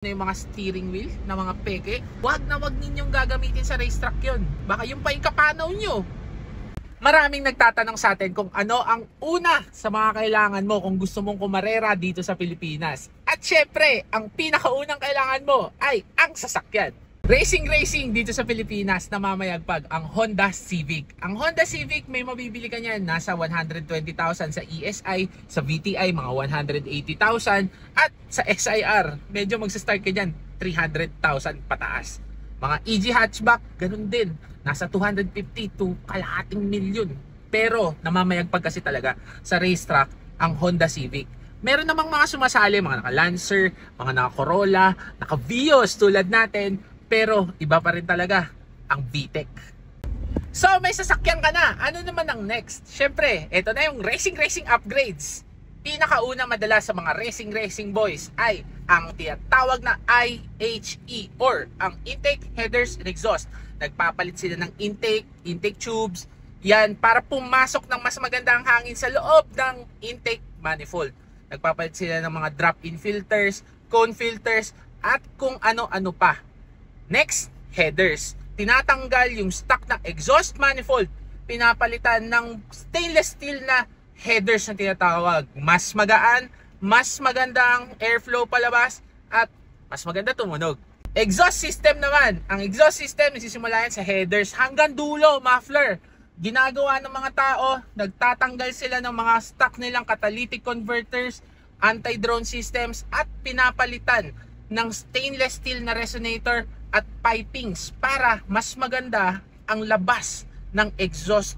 na yung mga steering wheel na mga peke, wag na wag ninyong gagamitin sa racetrack yun. Baka yung pa yung kapanaw nyo. Maraming nagtatanong sa atin kung ano ang una sa mga kailangan mo kung gusto mong kumarera dito sa Pilipinas. At syempre, ang pinakaunang kailangan mo ay ang sasakyan. Racing dito sa Pilipinas na mamayagpag ang Honda Civic. Ang Honda Civic may mabibili ka niyan nasa 120,000 sa ESI, sa VTI mga 180,000 at sa SIR medyo magsa-start ka diyan 300,000 pataas. Mga EG hatchback ganun din, nasa 250 to kalahating milyon. Pero namamayagpag kasi talaga sa racetrack ang Honda Civic. Meron namang mga sumasali, mga naka-Lancer, mga naka-Corolla, naka-Vios tulad natin. Pero iba pa rin talaga ang VTEC. So may sasakyan ka na. Ano naman ang next? Syempre, ito na yung racing upgrades. Pinakauna madalas sa mga racing boys ay ang tinatawag na IHE or ang intake, headers, and exhaust. Nagpapalit sila ng intake tubes. Yan para pumasok ng mas magandang hangin sa loob ng intake manifold. Nagpapalit sila ng mga drop-in filters, cone filters, at kung ano-ano pa. Next, headers. Tinatanggal yung stock na exhaust manifold. Pinapalitan ng stainless steel na headers na tinatawag. Mas magaan, mas maganda ang airflow palabas, at mas maganda tumunog. Exhaust system naman. Ang exhaust system, nagsisimula yan sa headers hanggang dulo, muffler. Ginagawa ng mga tao, nagtatanggal sila ng mga stock nilang catalytic converters, anti-drone systems, at pinapalitan ng stainless steel na resonator at pipings para mas maganda ang labas ng exhaust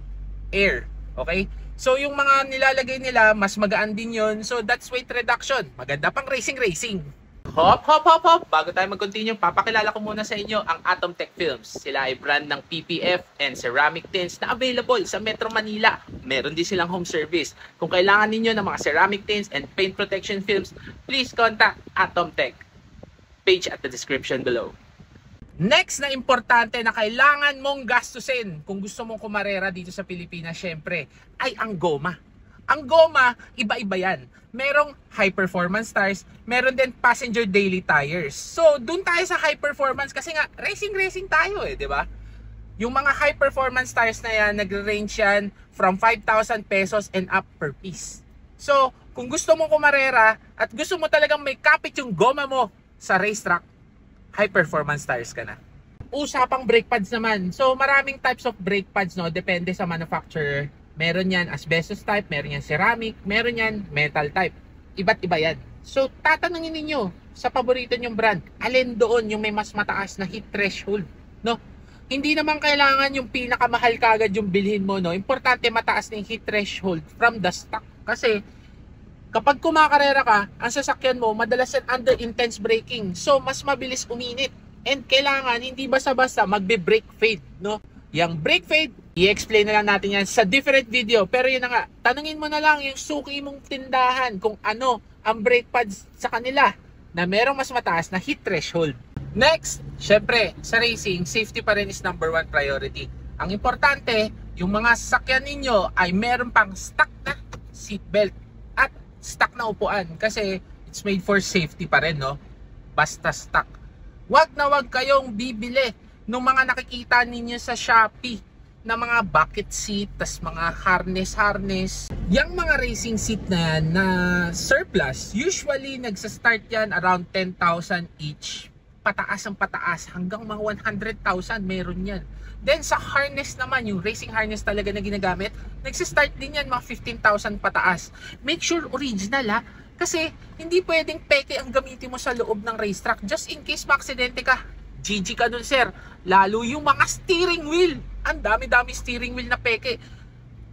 air. Okay? So yung mga nilalagay nila, mas magaan din yun. So that's weight reduction. Maganda pang racing. Hop. Bago tayo mag-continue, papakilala ko muna sa inyo ang Atomtech Films. Sila ay brand ng PPF and ceramic tints na available sa Metro Manila. Meron din silang home service. Kung kailangan ninyo ng mga ceramic tints and paint protection films, please contact Atomtech. Page at the description below. Next na importante na kailangan mong gastusin kung gusto mong kumarera dito sa Pilipinas, syempre, ay ang goma. Ang goma, iba-iba yan. Merong high performance tires, meron din passenger daily tires. So, dun tayo sa high performance kasi nga, racing tayo di ba? Yung mga high performance tires na yan, nagre-range yan from 5,000 pesos and up per piece. So, kung gusto mong kumarera at gusto mo talagang may kapit yung goma mo sa racetrack, high performance tires ka na. Usapang brake pads naman. So maraming types of brake pads, no, depende sa manufacturer. Meron yan asbestos type, meron yan ceramic, meron yan metal type. Iba't iba yan. So tatanungin ninyo sa paborito nyong brand, alin doon yung may mas mataas na heat threshold, no? Hindi naman kailangan yung pinakamahal kagad yung bilhin mo, no. Importante mataas na yung heat threshold from the stock. Kasi kapag kumakarera ka, ang sasakyan mo madalas yan under intense braking. So, mas mabilis uminit. And kailangan hindi basta-basta magbe-brake fade, no? Yung brake fade, i-explain na lang natin yan sa different video. Pero yun na nga, tanungin mo na lang yung suki mong tindahan kung ano ang brake pads sa kanila na merong mas mataas na heat threshold. Next, syempre, sa racing, safety pa rin is number one priority. Ang importante, yung mga sasakyan ninyo ay meron pang stock na seatbelt at stock na upuan kasi it's made for safety pa rin, no? Basta stock. Wag na wag kayong bibili ng mga nakikita ninyo sa Shopee na mga bucket seat, tas mga harness. Yang mga racing seat na yan na surplus, usually nagsa-start yan around 10,000 each. Pataas ang pataas hanggang mga 100,000 meron yan. Then sa harness naman, yung racing harness talaga na ginagamit, nagsistart din yan mga 15,000 pataas. Make sure original ha, kasi hindi pwedeng peke ang gamitin mo sa loob ng racetrack. Just in case maaksidente ka, GG ka dun sir. Lalo yung mga steering wheel, ang dami-dami steering wheel na peke.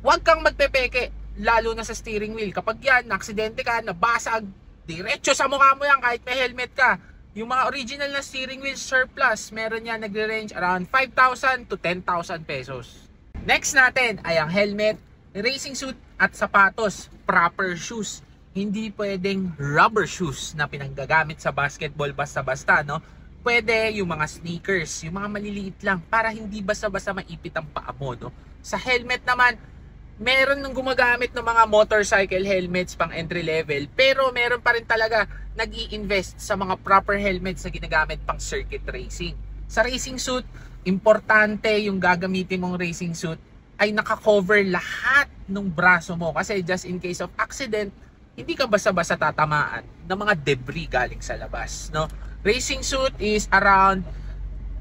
Huwag kang magpepeke, lalo na sa steering wheel. Kapag yan, naaksidente ka, nabasag, diretso sa mukha mo yan kahit may helmet ka. Yung mga original na steering wheel surplus, meron yan nagre-range around 5,000 to 10,000 pesos. Next natin ay ang helmet, racing suit at sapatos, proper shoes. Hindi pwedeng rubber shoes na pinanggagamit sa basketball basta-basta, no? Pwede yung mga sneakers, yung mga maliliit lang para hindi basta-basta maipit ang paa mo, no? Sa helmet naman, meron nang gumagamit ng mga motorcycle helmets pang entry level, pero meron pa rin talaga nag-i-invest sa mga proper helmets na ginagamit pang circuit racing. Sa racing suit, importante yung gagamitin mong racing suit ay nakakover lahat ng braso mo, kasi just in case of accident, hindi ka basta-basta tatamaan ng mga debris galing sa labas, no? Racing suit is around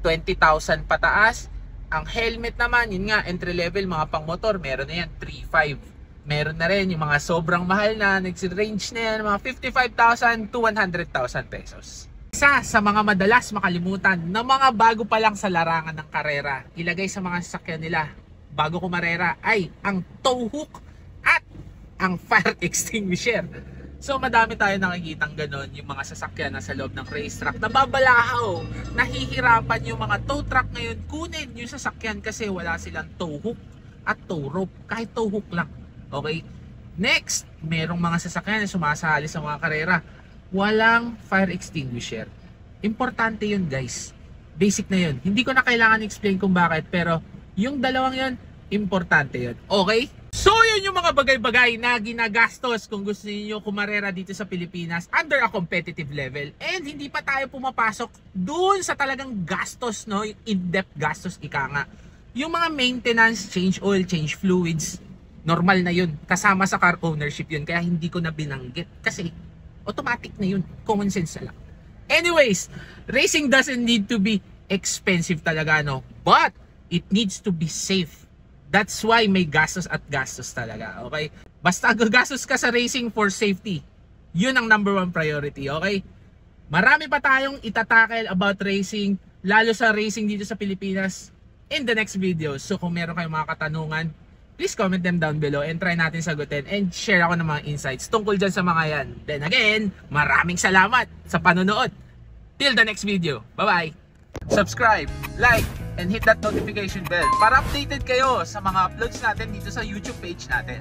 20,000 pataas. Ang helmet naman, yun nga, entry level, mga pang motor, meron na yan 3.5. Meron na rin yung mga sobrang mahal na, range na yan, mga 55,000 to 100,000 pesos. Isa sa mga madalas makalimutan na mga bago pa lang sa larangan ng karera, ilagay sa mga sasakyan nila bago kumarera, ay ang tow hook at ang fire extinguisher. So madami tayo nakikitang ganon, yung mga sasakyan na sa loob ng racetrack nababalahaw, nahihirapan yung mga tow truck ngayon kunin yung sasakyan kasi wala silang tow hook at tow rope, kahit tow hook lang. Okay, next, merong mga sasakyan na sumasali sa mga karera, walang fire extinguisher. Importante yun guys, basic na yun, hindi ko na kailangan explain kung bakit, pero yung dalawang yun, importante yun. Okay? So yun yung mga bagay-bagay na ginagastos kung gusto niyo kumarera dito sa Pilipinas under a competitive level. And hindi pa tayo pumapasok dun sa talagang gastos, no? In-depth gastos, ika nga. Yung mga maintenance, change oil, change fluids, normal na yun. Kasama sa car ownership yun. Kaya hindi ko na binanggit. Kasi automatic na yun. Common sense na lang. Anyways, racing doesn't need to be expensive talaga, no? But it needs to be safe. That's why may gastos at gastos talaga, okay? Basta gagastos ka sa racing for safety, yun ang number one priority, okay? Marami pa tayong itatackle about racing, lalo sa racing dito sa Pilipinas, in the next video. So kung meron kayong mga katanungan, please comment them down below and try natin sagutin and share ako ng mga insights tungkol dyan sa mga yan. Then again, maraming salamat sa panonood. Till the next video. Bye-bye! Subscribe, like, and hit that notification bell para updated kayo sa mga uploads natin dito sa YouTube page natin.